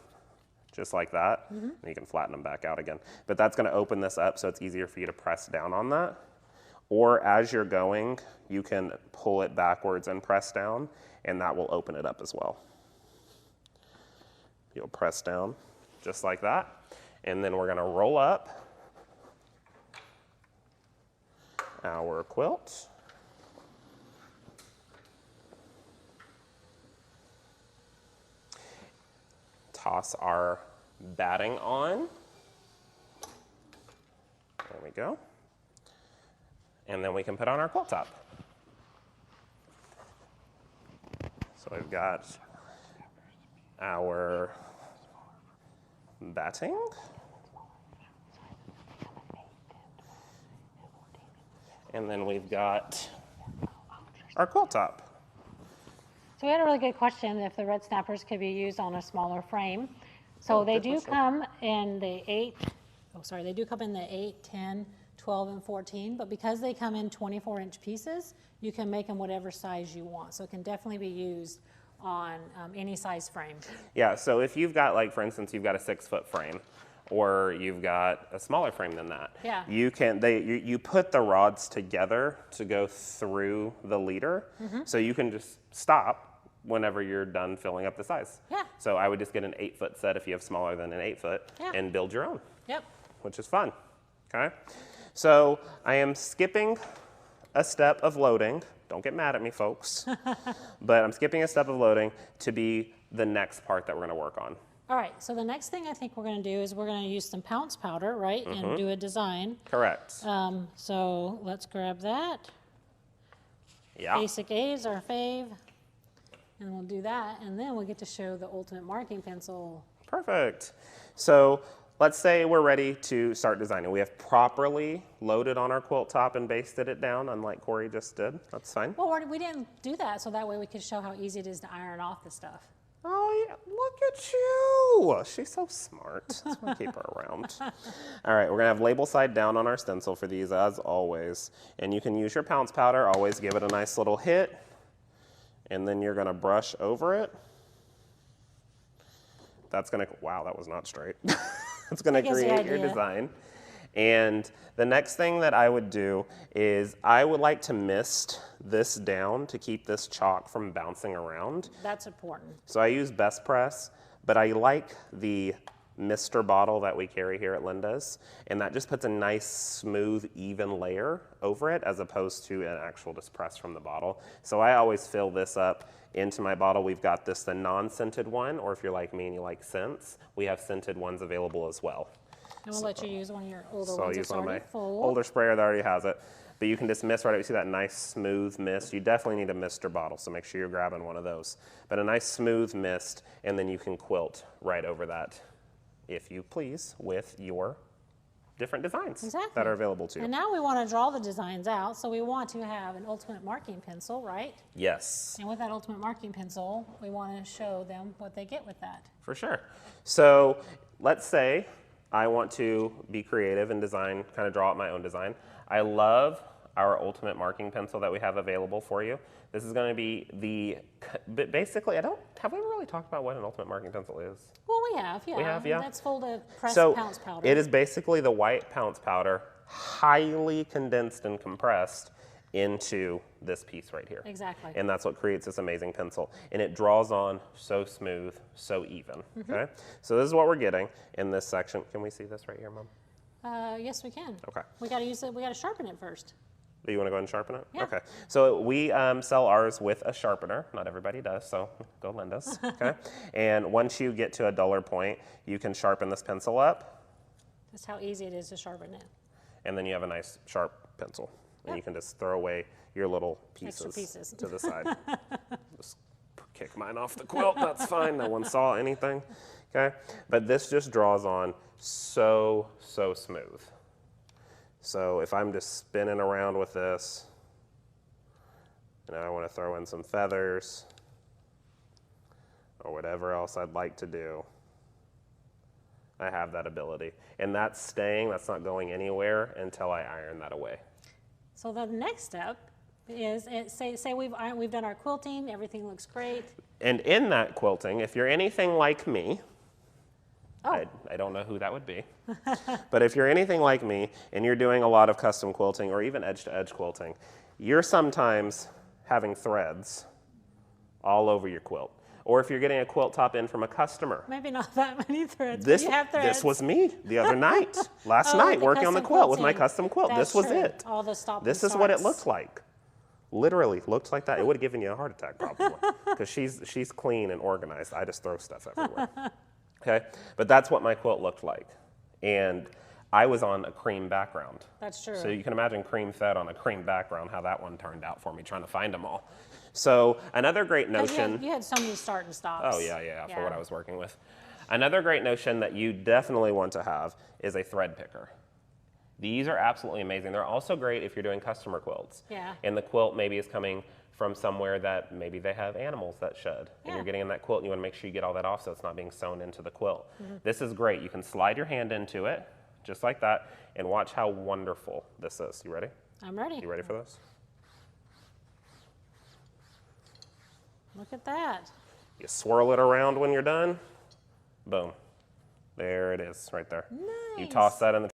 just like that. And you can flatten them back out again. But that's going to open this up so it's easier for you to press down on that. Or as you're going, you can pull it backwards and press down, and that will open it up as well. You'll press down just like that. And then we're going to roll up our quilt. Toss our batting on. There we go. And then we can put on our quilt top. So we've got our batting. And then we've got our quilt top. So we had a really good question if the red snappers could be used on a smaller frame. So they do come in the 8, they do come in the 8, 10, 12, and 14, but because they come in 24-inch pieces, you can make them whatever size you want. So it can definitely be used on any size frame. Yeah, so if you've got, like, for instance, you've got a 6-foot frame, or you've got a smaller frame than that. Yeah. You can you put the rods together to go through the leader, so you can just stop whenever you're done filling up the size. Yeah. So I would just get an 8-foot set if you have smaller than an 8-foot, and build your own. Yep. Which is fun. Okay. So I am skipping a step of loading. Don't get mad at me, folks. But I'm skipping a step of loading to be the next part that we're going to work on. All right, so the next thing I think we're going to do is we're going to use some pounce powder, right, and do a design. Correct. So let's grab that. Yeah. Basic A is our fave, and we'll do that, and then we get to show the ultimate marking pencil. Perfect. So let's say we're ready to start designing. We have properly loaded on our quilt top and basted it down, unlike Corey just did. That's fine. Well, we didn't do that, so that way we could show how easy it is to iron off the stuff. Oh, yeah, look at you. She's so smart. That's why I keep her around. All right, we're going to have label side down on our stencil for these, as always. And you can use your pounce powder. Always give it a nice little hit. And then you're going to brush over it. That's going to, wow, that was not straight. It's going to create your design. And the next thing that I would do is I would like to mist this down to keep this chalk from bouncing around. That's important. So I use Best Press, but I like the mister bottle that we carry here at Linda's, and that just puts a nice, smooth, even layer over it as opposed to an actual just press from the bottle. So I always fill this up into my bottle. We've got the non-scented one, or if you're like me and you like scents, we have scented ones available as well. And we'll let you use one of your older So ones. I'll use one of my full. older sprayer that already has it. But you can just mist right up. You see that nice smooth mist? You definitely need a mister bottle, so make sure you're grabbing one of those. But a nice smooth mist, and then you can quilt right over that, if you please, with your different designs that are available to you. And now we want to draw the designs out, so we want to have an ultimate marking pencil, right? Yes. And with that ultimate marking pencil, we want to show them what they get with that. For sure. So let's say I want to be creative and design, kind of draw out my own design. I love our ultimate marking pencil that we have available for you. This is going to be but basically, have we ever really talked about what an ultimate marking pencil is? Well, we have, yeah. We have, yeah. That's full of pressed So pounce powder. it is basically the white pounce powder, highly condensed and compressed into this piece right here. Exactly. And that's what creates this amazing pencil. And it draws on so smooth, so even, okay? So this is what we're getting in this section. Can we see this right here, Mom? Yes, we can. Okay. We got to use it. We got to sharpen it first. Do you want to go ahead and sharpen it? Yeah. Okay. So we sell ours with a sharpener. Not everybody does, so go Linda's, okay? And once you get to a duller point, you can sharpen this pencil up. That's how easy it is to sharpen it. And then you have a nice sharp pencil. And you can just throw away your little pieces, to the side. Just kick mine off the quilt, that's fine. No one saw anything, okay? But this just draws on so smooth. So if I'm just spinning around with this, and I want to throw in some feathers or whatever else I'd like to do, I have that ability. And that's staying, that's not going anywhere until I iron that away. So the next step is, say we've done our quilting, everything looks great. And in that quilting, if you're anything like me, Oh. I don't know who that would be, but if you're anything like me and you're doing a lot of custom quilting or even edge-to-edge quilting, you're sometimes having threads all over your quilt. Or if you're getting a quilt top in from a customer. Maybe not that many threads, but you have threads. This was me the other night, last night, working on the quilt with my custom quilt. That's this was true. it. All the stop and This is what it starts. looked like. Literally looked like that. It would have given you a heart attack probably, because she's clean and organized. I just throw stuff everywhere. Okay, but that's what my quilt looked like, and I was on a cream background. That's true. So you can imagine cream fed on a cream background, how that one turned out for me, trying to find them all. So another great notion. You had so many start and stops. Oh yeah, for what I was working with. Another great notion that you definitely want to have is a thread picker. These are absolutely amazing. They're also great if you're doing customer quilts. Yeah. And the quilt maybe is coming from somewhere that maybe they have animals that shed. And you're getting in that quilt and you want to make sure you get all that off so it's not being sewn into the quilt. This is great. You can slide your hand into it, just like that, and watch how wonderful this is. You ready? I'm ready. You ready for this? Look at that. You swirl it around when you're done. Boom. There it is, right there. Nice. You toss that in the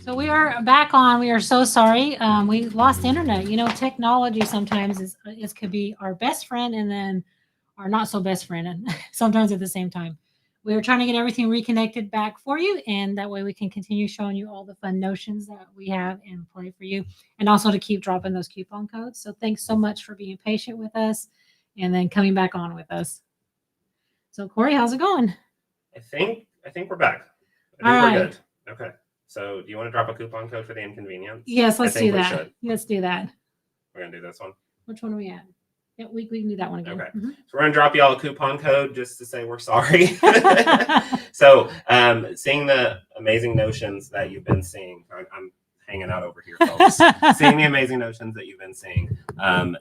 So we are back on. We are so sorry. We lost internet. You know, technology sometimes is could be our best friend and then our not so best friend, and sometimes at the same time. We are trying to get everything reconnected back for you, and that way we can continue showing you all the fun notions that we have in play for you, and also to keep dropping those coupon codes. So thanks so much for being patient with us, and then coming back on with us. So Corey, how's it going? I think we're back. I All think we're right. good. Okay. So do you want to drop a coupon code for the inconvenience? Yes, let's I think do we that. should. Let's do that. We're gonna do this one. Which one are we at? Yeah, we can do that one again. Okay. Mhm. So we're gonna drop y'all a coupon code just to say we're sorry. So seeing the amazing notions that you've been seeing, I'm hanging out over here, folks. Seeing the amazing notions that you've been seeing,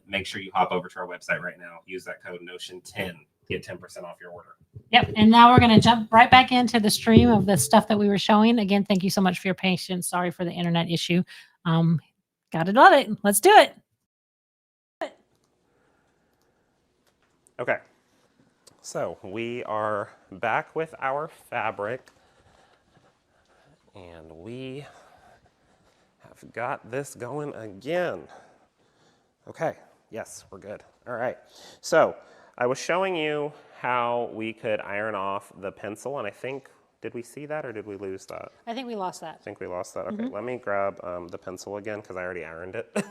make sure you hop over to our website right now. Use that code Notion10. Get 10% off your order. Yep. And now we're going to jump right back into the stream of the stuff that we were showing. Again, thank you so much for your patience. Sorry for the internet issue. Gotta love it. Let's do it. Okay. So we are back with our fabric, and we have got this going again. Okay, yes, we're good. All right, so I was showing you how we could iron off the pencil, and I think, did we see that or did we lose that? I think we lost that. I think we lost that. Okay, let me grab the pencil again because I already ironed it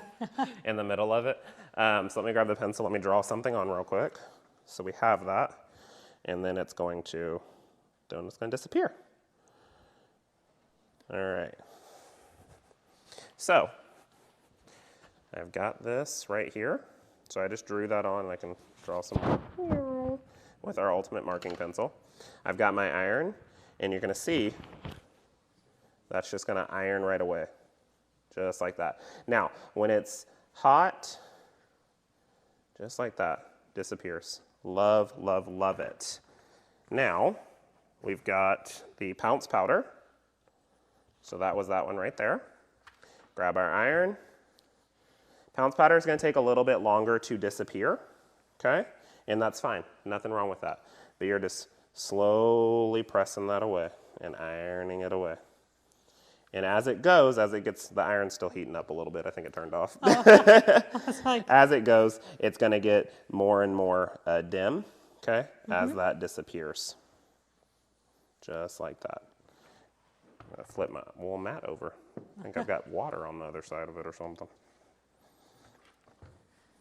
in the middle of it. So let me grab the pencil, let me draw something on real quick. So we have that, and then it's going to disappear. All right. So I've got this right here. So I just drew that on, and I can draw some with our ultimate marking pencil. I've got my iron, and you're gonna see that's just gonna iron right away, just like that. Now, when it's hot, just like that, disappears. Love, love, love it. Now, we've got the pounce powder. So that was that one right there. Grab our iron. Pounce powder is going to take a little bit longer to disappear, okay? And that's fine, nothing wrong with that. But you're just slowly pressing that away and ironing it away. And as it goes, as it gets, the iron's still heating up a little bit. I think it turned off. As it goes, it's going to get more and more dim, okay, as that disappears. Just like that. I'm going to flip my wool mat over. I think I've got water on the other side of it or something.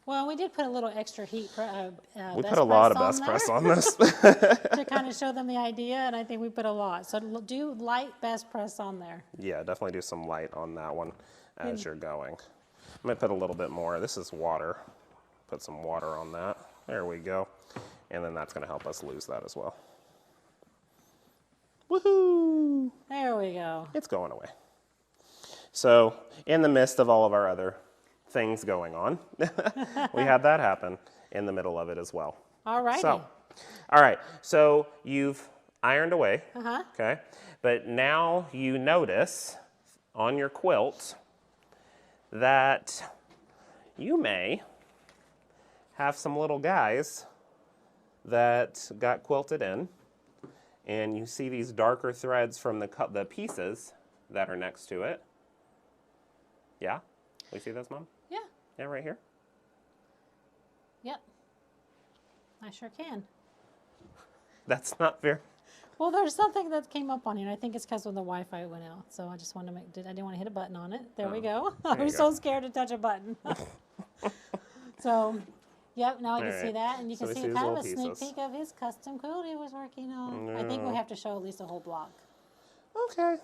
Well, we did put a little extra heat. We put a lot of best press on this. To kind of show them the idea, and I think we put a lot. So do light best press on there. Yeah, definitely do some light on that one as you're going. I might put a little bit more. This is water. Put some water on that. There we go. And then that's going to help us lose that as well. Woohoo! There we go. It's going away. So, in the midst of all of our other things going on, we had that happen in the middle of it as well. All right. So, all right. So you've ironed away. Okay. But now you notice on your quilt that you may have some little guys that got quilted in, and you see these darker threads from the pieces that are next to it. Yeah? We see those, Mom? Yeah. Yeah, right here. Yep. I sure can. That's not fair. Well, there's something that came up on here. I think it's because when the Wi-Fi went out. So I just wanted to I didn't want to hit a button on it. There we go. I was so scared to touch a button. So, yep, now I can see that. And you can see kind of a sneak peek of his custom quilt he was working on. I think we have to show at least a whole block. Okay.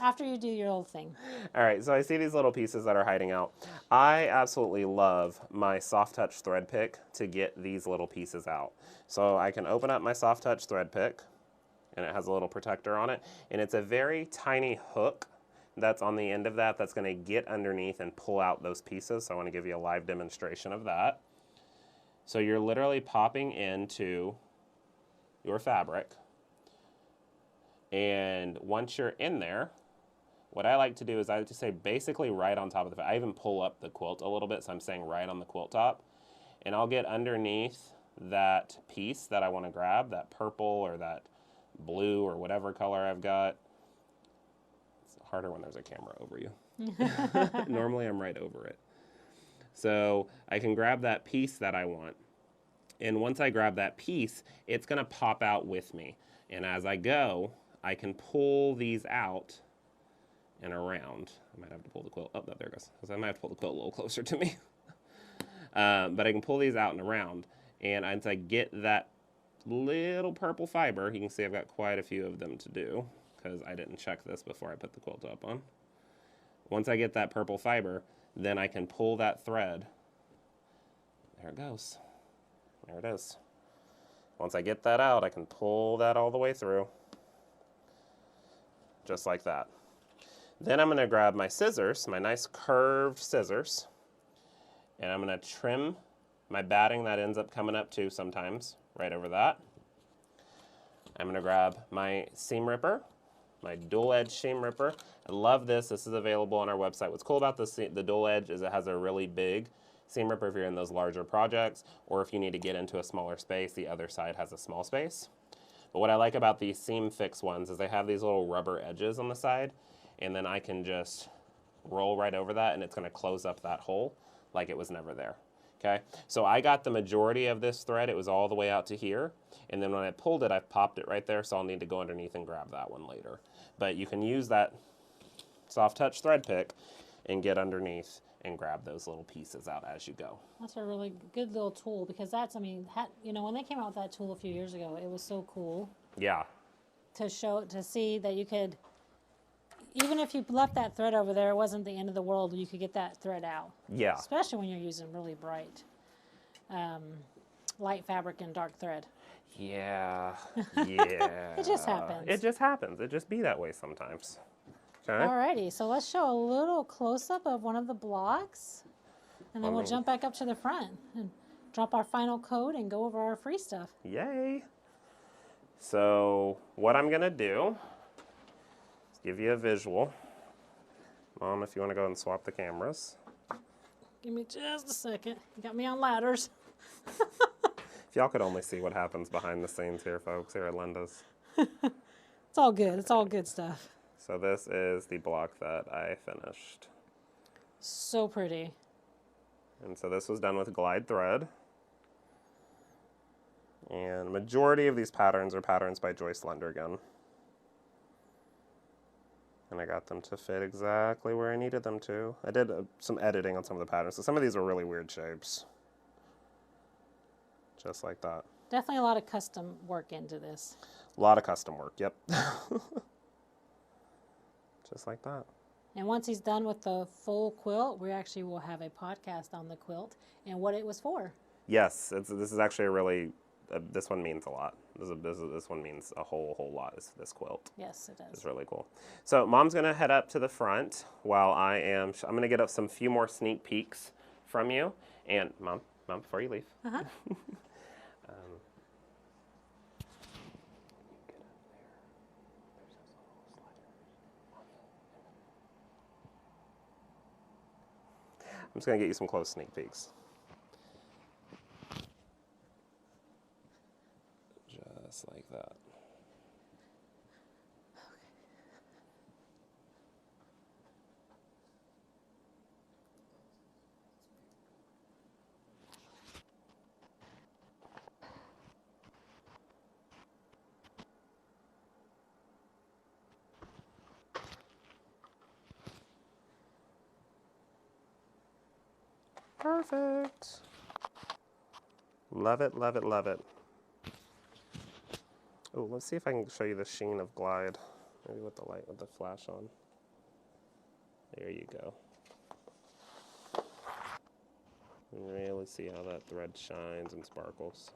After you do your old thing. All right, so I see these little pieces that are hiding out. I absolutely love my soft touch thread pick to get these little pieces out. So I can open up my soft touch thread pick, and it has a little protector on it, and it's a very tiny hook that's on the end of that that's going to get underneath and pull out those pieces. So I want to give you a live demonstration of that. So you're literally popping into your fabric. And once you're in there, what I like to do is I like to say basically right on top of the, I even pull up the quilt a little bit, so I'm saying right on the quilt top. And I'll get underneath that piece that I want to grab, that purple or that blue or whatever color I've got. Harder when there's a camera over you. Normally I'm right over it. So I can grab that piece that I want. And once I grab that piece, it's going to pop out with me. And as I go, I can pull these out and around. I might have to pull the quilt. Oh, no, there it goes. I might have to pull the quilt a little closer to me. But I can pull these out and around. And as I get that little purple fiber, you can see I've got quite a few of them to do because I didn't check this before I put the quilt up on. Once I get that purple fiber, then I can pull that thread. There it goes. There it is. Once I get that out, I can pull that all the way through. Just like that. Then I'm going to grab my scissors, my nice curved scissors, and I'm going to trim my batting that ends up coming up too sometimes, right over that. I'm going to grab my seam ripper, my dual edge seam ripper. I love this. This is available on our website. What's cool about the dual edge is it has a really big seam ripper if you're in those larger projects, or if you need to get into a smaller space, the other side has a small space. But what I like about these seam fix ones is they have these little rubber edges on the side, and then I can just roll right over that and it's going to close up that hole like it was never there. Okay, so I got the majority of this thread. It was all the way out to here, and then when I pulled it, I popped it right there, so I'll need to go underneath and grab that one later. But you can use that soft touch thread pick and get underneath and grab those little pieces out as you go. That's a really good little tool because that's, I mean, you know, when they came out with that tool a few years ago, it was so cool. Yeah. To see that you could, even if you left that thread over there, it wasn't the end of the world. You could get that thread out. Yeah. Especially when you're using really bright, light fabric and dark thread. Yeah. Yeah. It just happens. It just happens. It just be that way sometimes. Okay. Alrighty, so let's show a little close-up of one of the blocks, and then we'll jump back up to the front and drop our final coat and go over our free stuff. Yay. So what I'm going to do is give you a visual. Mom, if you want to go and swap the cameras. Give me just a second. You got me on ladders. If y'all could only see what happens behind the scenes here, folks, here at Linda's. It's all good. It's all good stuff. So this is the block that I finished. So pretty. And so this was done with glide thread. And the majority of these patterns are patterns by Joyce Lundergan. And I got them to fit exactly where I needed them to. I did some editing on some of the patterns, so some of these are really weird shapes. Just like that. Definitely a lot of custom work into this. A lot of custom work, yep. Just like that. And once he's done with the full quilt, we actually will have a podcast on the quilt and what it was for. Yes, this is actually a really, this one means a lot. This one means a whole lot, this quilt. Yes, it does. It's really cool. So Mom's going to head up to the front while I'm going to get up some few more sneak peeks from you. And Mom, before you leave. Uh-huh. I'm just going to get you some close sneak peeks. Just like that. Perfect. Love it, love it, love it. Oh, let's see if I can show you the sheen of glide. Maybe with the light, with the flash on. There you go. You can really see how that thread shines and sparkles.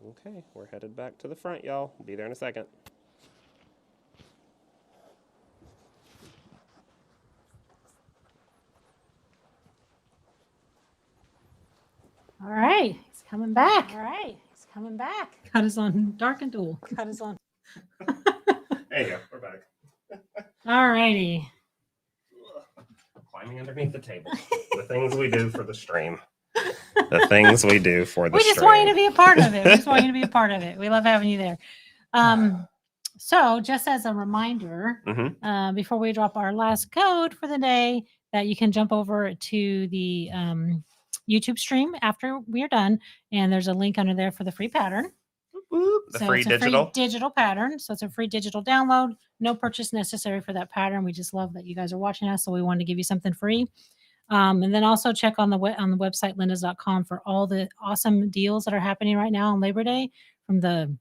Okay, we're headed back to the front, y'all. We'll be there in a second. All right, he's coming back. All right, he's coming back. Got us on dark and dual. Got us on. There you go, we're back. All righty. Climbing underneath the table. The things we do for the stream. The things we do for the We just want you to stream. be a part of it. We just want you to be a part of it. We love having you there. So just as a reminder, before we drop our last code for the day, that you can jump over to the YouTube stream after we are done, and there's a link under there for the free pattern. The So free it's a digital. free digital pattern. So it's a free digital download. No purchase necessary for that pattern. We just love that you guys are watching us, so we wanted to give you something free. And then also check on the website lindas.com for all the awesome deals that are happening right now on Labor Day, from the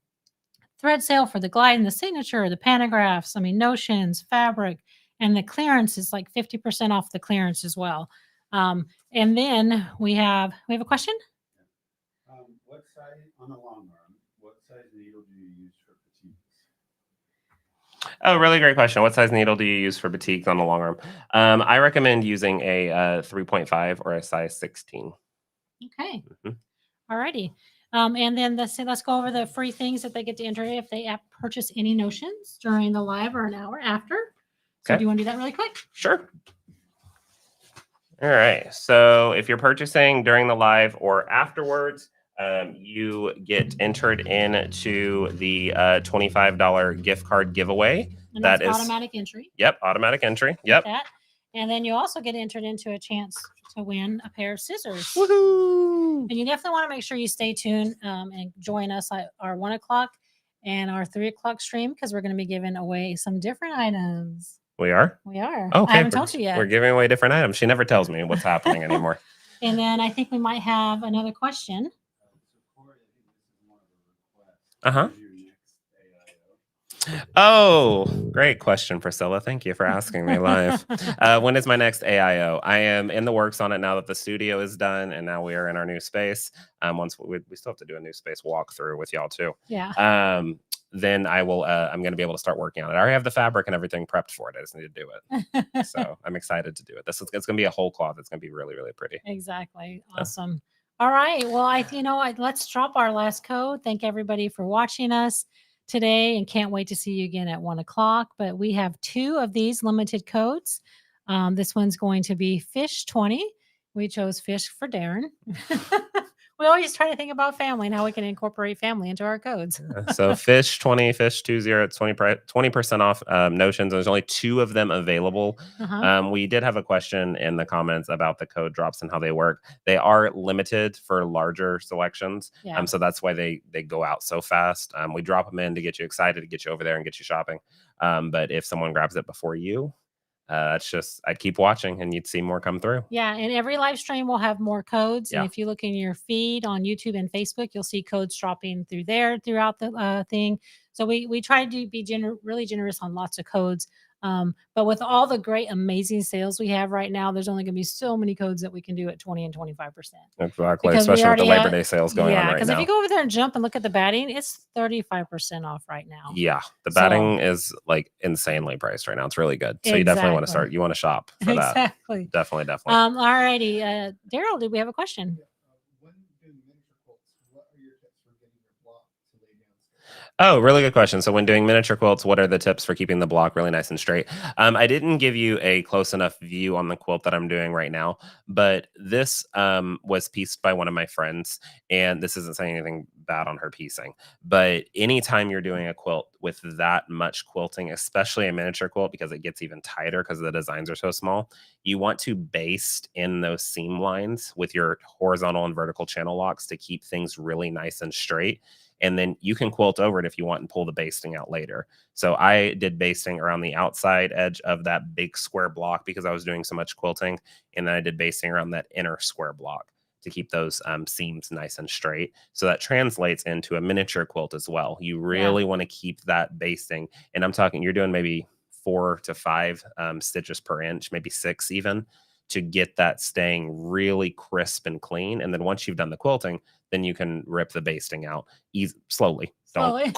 thread sale for the glide and the signature, the pantographs, I mean, notions, fabric, and the clearance is like 50% off the clearance as well. And then we have a question. What size on the long arm? What size needle do you use for petites? Oh, really great question. What size needle do you use for batiks on the long arm? I recommend using a 3.5 or a size 16. Okay. Alrighty. And then let's go over the free things that they get to enter if they purchase any notions during the live or an hour after. So do you want to do that really quick? Sure. All right. So if you're purchasing during the live or afterwards, you get entered into the $25 gift card giveaway. And that's automatic entry. Yep, automatic entry. Yep. That. And then you also get entered into a chance to win a pair of scissors. Woohoo! And you definitely want to make sure you stay tuned and join us at our 1 o'clock and our 3 o'clock stream, because we're going to be giving away some different items. We are? We are. Okay, I haven't told you yet. We're giving away different items. She never tells me what's happening anymore. And then I think we might have another question. Uh-huh. Oh, great question, Priscilla. Thank you for asking me live. When is my next AIO? I am in the works on it now that the studio is done, and now we are in our new space. Once we still have to do a new space walkthrough with y'all too. Yeah. Then I will. I'm going to be able to start working on it. I already have the fabric and everything prepped for it. I just need to do it. So I'm excited to do it. It's going to be a whole cloth. It's going to be really, really pretty. Exactly. Awesome. All right. Well, let's drop our last code. Thank everybody for watching us today, and can't wait to see you again at 1 o'clock. But we have 2 of these limited codes. This one's going to be Fish 20. We chose Fish for Darren. We always try to think about family and how we can incorporate family into our codes. So Fish 20, Fish 20, it's 20% off notions. There's only 2 of them available. We did have a question in the comments about the code drops and how they work. They are limited for larger selections. Yeah. So that's why they go out so fast. We drop them in to get you excited, to get you over there and get you shopping. But if someone grabs it before you, it's just, I'd keep watching and you'd see more come through. Yeah, and every live stream will have more codes. And if you look in your feed on YouTube and Facebook, you'll see codes dropping through there throughout the thing. So we try to be really generous on lots of codes. But with all the great, amazing sales we have right now, there's only going to be so many codes that we can do at 20 and 25%. Exactly, because especially with the Labor Day sales going on right now. Because if you go over there and jump and look at the batting, it's 35% off right now. Yeah, the batting is like insanely priced right now. It's really good. So you definitely want to start. You want to shop for that. Exactly. Definitely. All righty. Daryl, did we have a question? Oh, really good question. So when doing miniature quilts, what are the tips for keeping the block really nice and straight? I didn't give you a close enough view on the quilt that I'm doing right now, but this was pieced by one of my friends, and this isn't saying anything bad on her piecing, but anytime you're doing a quilt with that much quilting, especially a miniature quilt, because it gets even tighter because the designs are so small, you want to baste in those seam lines with your horizontal and vertical channel locks to keep things really nice and straight. And then you can quilt over it if you want and pull the basting out later. So I did basting around the outside edge of that big square block because I was doing so much quilting. And then I did basting around that inner square block to keep those seams nice and straight. So that translates into a miniature quilt as well. You really want to keep that basting. And I'm talking, you're doing maybe 4 to 5 stitches per inch, maybe 6 even, to get that staying really crisp and clean. And then once you've done the quilting, then you can rip the basting out slowly. Don't rip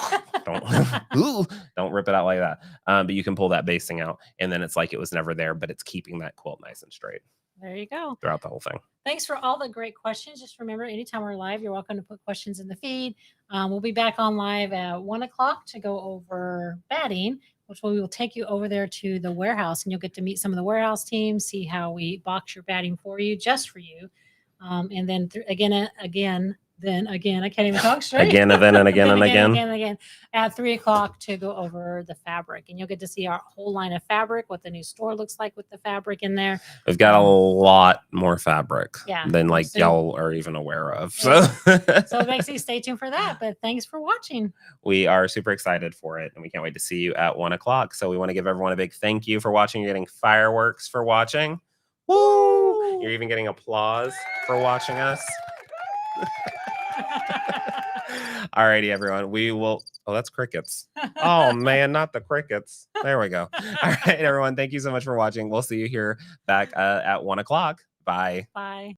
it out like that. But you can pull that basting out, and then it's like it was never there, but it's keeping that quilt nice and straight. There you go. Throughout the whole thing. Thanks for all the great questions. Just remember, anytime we're live, you're welcome to put questions in the feed. We'll be back on live at 1 o'clock to go over batting, which we will take you over there to the warehouse, and you'll get to meet some of the warehouse teams, see how we box your batting for you, just for you. And then then again, I can't even talk straight. Again and then and again and again. and again at 3 o'clock to go over the fabric. And you'll get to see our whole line of fabric, what the new store looks like with the fabric in there. We've got a lot more fabric than like so- y'all are even aware of. Yeah. So, So basically, stay tuned for that. But thanks for watching. we are super excited for it and we can't wait to see you at 1 o'clock. So we want to give everyone a big thank you for watching. You're getting fireworks for watching. Woo! You're even getting applause for watching us. Alrighty, everyone. We will. Oh, that's crickets. Oh man, not the crickets. There we go. All right, everyone. Thank you so much for watching. We'll see you here back at 1 o'clock. Bye. Bye.